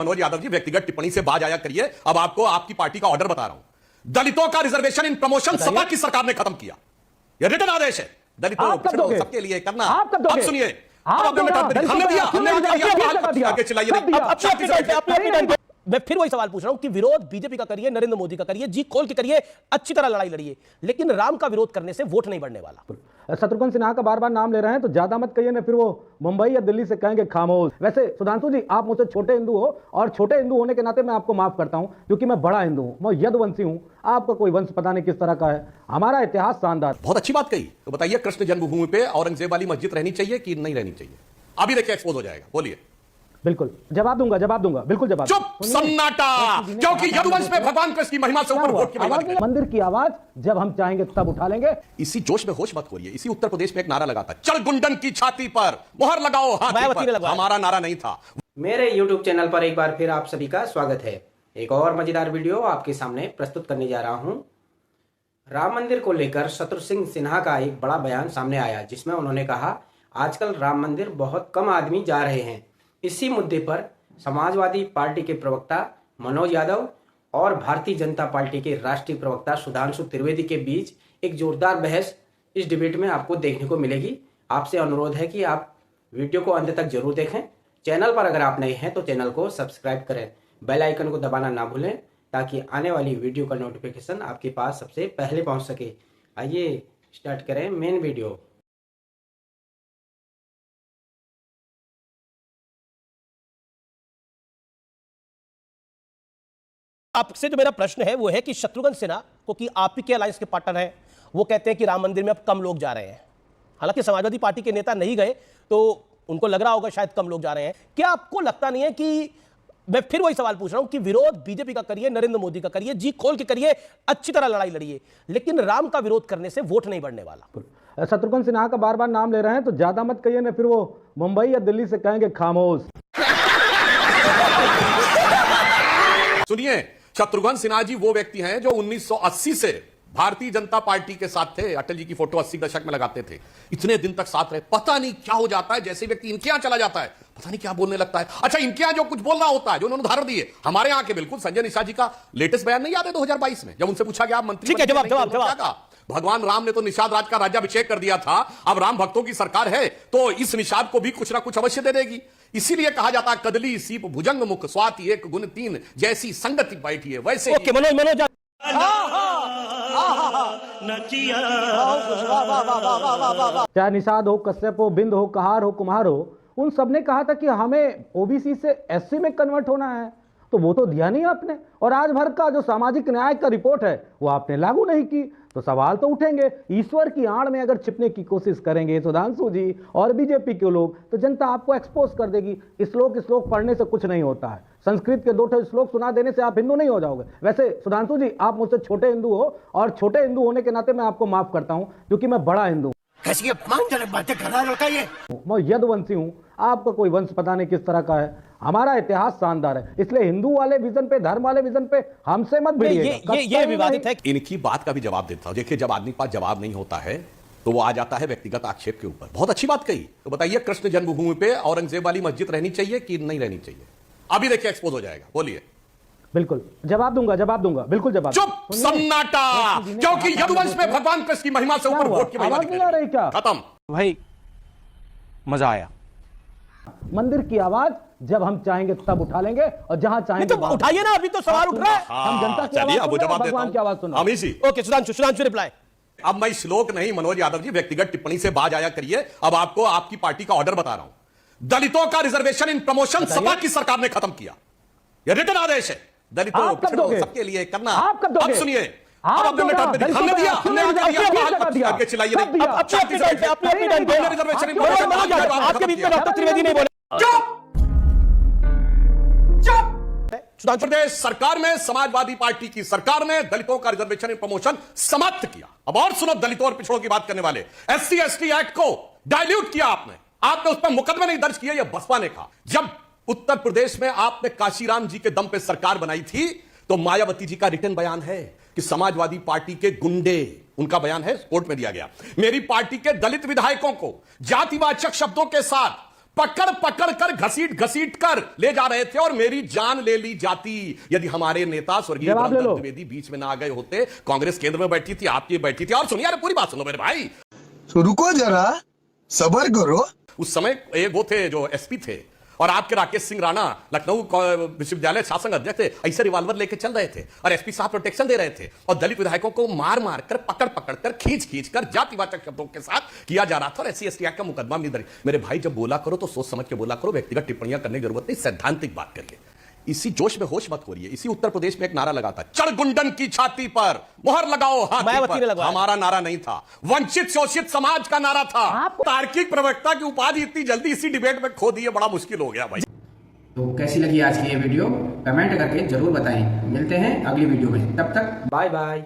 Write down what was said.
मनोज यादव जी व्यक्तिगत टिप्पणी से बाज आया करिए। अब आपको आपकी पार्टी का ऑर्डर बता रहा हूं। दलितों का रिजर्वेशन इन प्रमोशन सपा की सरकार ने खत्म किया। यह रिटर्न आदेश है। दलितों पिछड़ों सबके लिए करना। अब सुनिए, हमने दिया आगे चलाइए। मैं फिर वही सवाल पूछ रहा हूं कि विरोध बीजेपी का करिए, नरेंद्र मोदी का करिए, जी खोल के करिए, अच्छी तरह लड़ाई लड़िए, लेकिन राम का विरोध करने से वोट नहीं बढ़ने वाला। शत्रुघ्न सिन्हा का बार बार नाम ले रहे हैं तो ज्यादा मत कहिए ना, फिर वो मुंबई या दिल्ली से कहेंगे खामोश। वैसे सुधांशु जी, आप मुझसे छोटे हिंदू हो और छोटे हिंदू होने के नाते मैं आपको माफ करता हूं, क्योंकि मैं बड़ा हिंदू हूं, मैं यदुवंशी हूं। आपका कोई वंश पता नहीं किस तरह का है। हमारा इतिहास शानदार। बहुत अच्छी बात कही। तो बताइए, कृष्ण जन्मभूमि पे औरंगजेब वाली मस्जिद रहनी चाहिए कि नहीं रहनी चाहिए? अभी देखिए एक्सपोज हो जाएगा। बोलिए। बिल्कुल जवाब दूंगा, बिल्कुल जवाब। चुप, सन्नाटा, क्योंकि यदुवंश में भगवान कृष्ण की महिमा से ऊपर वोट की महिमा नहीं। मंदिर की आवाज जब हम चाहेंगे तब उठा लेंगे। इसी जोश में होश मत खोइए। इसी उत्तर प्रदेश में एक नारा लगा था, चल गुंडन की छाती पर मोहर लगाओ हाथी पर। हमारा नारा नहीं था। मेरे YouTube चैनल पर एक बार फिर आप सभी का स्वागत है। एक और मजेदार वीडियो आपके सामने प्रस्तुत करने जा रहा हूं। राम मंदिर को लेकर शत्रुघ्न सिन्हा का एक बड़ा बयान सामने आया, जिसमें उन्होंने कहा आजकल राम मंदिर बहुत कम आदमी जा रहे हैं। इसी मुद्दे पर समाजवादी पार्टी के प्रवक्ता मनोज यादव और भारतीय जनता पार्टी के राष्ट्रीय प्रवक्ता सुधांशु त्रिवेदी के बीच एक जोरदार बहस इस डिबेट में आपको देखने को मिलेगी। आपसे अनुरोध है कि आप वीडियो को अंत तक जरूर देखें। चैनल पर अगर आप नए हैं तो चैनल को सब्सक्राइब करें, बेल आइकन को दबाना ना भूलें, ताकि आने वाली वीडियो का नोटिफिकेशन आपके पास सबसे पहले पहुंच सके। आइए स्टार्ट करें मेन वीडियो। आपसे जो मेरा प्रश्न है वो है कि शत्रुघ्न सिन्हा को, कि आप ही के अलायंस के पार्टनर हैं, वो कहते हैं कि राम मंदिर में अब कम लोग जा रहे हैं। हालांकि समाजवादी पार्टी के नेता नहीं गए तो उनको लग रहा होगा शायद कम लोग जा रहे हैं। क्या आपको लगता नहीं है कि, मैं फिर वही सवाल पूछ रहा हूं कि विरोध बीजेपी का करिए, नरेंद्र मोदी का करिए, जी खोल के करिए, अच्छी तरह लड़ाई लड़िए, लेकिन राम का विरोध करने से वोट नहीं बढ़ने वाला। शत्रुघ्न सिन्हा का बार बार नाम ले रहे हैं तो ज्यादा मत कहिए ना, फिर वो मुंबई या दिल्ली से कहेंगे खामोश। सुनिए, शत्रुघ्न सिन्हा जी वो व्यक्ति हैं जो 1980 से भारतीय जनता पार्टी के साथ थे। अटल जी की फोटो 80 दशक में लगाते थे। इतने दिन तक साथ रहे। पता नहीं क्या हो जाता है, जैसे व्यक्ति इनके यहां चला जाता है पता नहीं क्या बोलने लगता है। अच्छा, इनके यहां जो कुछ बोलना होता है, जो उन्होंने उदाहरण दिए, हमारे यहां के बिल्कुल संजय निषाद जी का लेटेस्ट बयान नहीं याद है 2022 में, जब उनसे पूछा गया आप मंत्री भगवान राम ने तो निषाद राज का राज्याभिषेक कर दिया था, अब राम भक्तों की सरकार है तो इस निषाद को भी कुछ ना कुछ अवश्य दे देगी। इसीलिए कहा जाता है कदली सीप भुजंग मुख स्वाति एक गुण तीन, जैसी संगति बैठी है वैसे। ओके मनोज चाहे निषाद हो, कश्यप हो, बिंद हो, कहार हो, कुम्हार हो, उन सब ने कहा था कि हमें ओबीसी से एससी में कन्वर्ट होना है, तो वो तो दिया नहीं आपने। और आज भर का जो सामाजिक न्याय का रिपोर्ट है वो आपने लागू नहीं की, तो सवाल तो उठेंगे। ईश्वर की आड़ में अगर छिपने की कोशिश करेंगे सुधांशु जी और बीजेपी के लोग, तो जनता आपको एक्सपोज कर देगी। श्लोक पढ़ने से कुछ नहीं होता है। संस्कृत के 2 श्लोक सुना देने से आप हिंदू नहीं हो जाओगे। वैसे सुधांशु जी, आप मुझसे छोटे हिंदू हो और छोटे हिंदू होने के नाते मैं आपको माफ करता हूं, क्योंकि मैं बड़ा हिंदू हूं। कैसी बातें कर रहा है ये? मैं यदुवंशी हूं। आपका कोई वंश पता नहीं किस तरह का है। हमारा इतिहास शानदार है, इसलिए हिंदू वाले विजन पे, धर्म वाले विजन पे हमसे मत भिड़िएगा। ये विवादित है। इनकी बात का भी जवाब देता हूं। देखिए, जब आदमी के पास जवाब नहीं होता है तो वो आ जाता है व्यक्तिगत आक्षेप के ऊपर। बहुत अच्छी बात कही। तो बताइए, कृष्ण जन्मभूमि पे औरंगजेब वाली मस्जिद रहनी चाहिए कि नहीं रहनी चाहिए? अभी देखिए एक्सपोज हो जाएगा। बोलिए। बिल्कुल जवाब दूंगा, बिल्कुल जवाब। चुप, सन्नाटा, क्योंकि यदुवंश में भगवान कृष्ण की महिमा से ऊपर वोट की महिमा नहीं आ रही। क्या खत्म? भाई मजा आया। मंदिर की आवाज जब हम चाहेंगे तब उठा लेंगे, और जहां चाहेंगे तो उठाइए ना, अभी तो सवाल उठ रहा है। हम जनता की चलिए, आवाज अब जवाब देता भगवान की आवाज सुनो। अमीशी। Okay Sudhanshu reply. अब मैं श्लोक नहीं, मनोज यादव जी व्यक्तिगत टिप्पणी से बाज आया करिए। अब आपको आपकी पार्टी का ऑर्डर बता रहा हूं। दलितों का रिजर्वेशन इन प्रमोशन सपा की सरकार ने खत्म किया। यह रिटर्न आदेश है। दलितों पिछड़ों सबके लिए करना। अब सुनिए, हमने दिया आगे चलाइए। आपके बीच में डॉक्टर त्रिवेदी नहीं बोले। प्रदेश सरकार में, समाजवादी पार्टी की सरकार ने दलितों का रिजर्वेशन प्रमोशन समाप्त किया। अब और सुनो, दलितों और पिछड़ों की बात करने वाले, एससी एसटी एक्ट को डाइल्यूट किया आपने उस पर मुकदमे नहीं दर्ज किए। यह बसपा ने कहा। जब उत्तर प्रदेश में आपने काशीराम जी के दम पे सरकार बनाई थी तो मायावती जी का रिटर्न बयान है कि समाजवादी पार्टी के गुंडे, उनका बयान है, कोर्ट में दिया गया, मेरी पार्टी के दलित विधायकों को जातिवाचक शब्दों के साथ पकड़ पकड़ कर घसीट घसीट कर ले जा रहे थे और मेरी जान ले ली जाती यदि हमारे नेता स्वर्गीय जवाब ले लो। ब्रह्मदत्त द्विवेदी बीच में ना आ गए होते। कांग्रेस केंद्र में बैठी थी, आपकी बैठी थी। और सुनिए, अरे पूरी बात सुनो मेरे भाई, तो रुको जरा, सबर करो। उस समय एक वो थे जो एसपी थे और आपके राकेश सिंह राणा लखनऊ विश्वविद्यालय शासन अध्यक्ष थे, ऐसे रिवॉल्वर लेके चल रहे थे और एसपी साहब प्रोटेक्शन दे रहे थे और दलित विधायकों को मार मार कर, पकड़ पकड़ कर, खींच खींच कर जातिवाचक शब्दों के साथ किया जा रहा था और SC/ST एक्ट का मुकदमा भी दर्ज। मेरे भाई, जब बोला करो तो सोच समझ के बोला करो, व्यक्तिगत टिप्पणियां करने की जरूरत नहीं, सैद्धांतिक बात करिए। इसी जोश में होश मत हो रही है। इसी उत्तर प्रदेश में एक नारा लगा था, चढ़ गुंडन की छाती पर मोहर लगाओ हाथी मायावती ने पर। लगवाया। हमारा नारा नहीं था, वंचित शोषित समाज का नारा था। तार्किक प्रवक्ता की उपाधि इतनी जल्दी इसी डिबेट में खो दी है, बड़ा मुश्किल हो गया भाई। तो कैसी लगी आज की ये वीडियो कमेंट करके जरूर बताएं। मिलते हैं अगली वीडियो में, तब तक बाय बाय।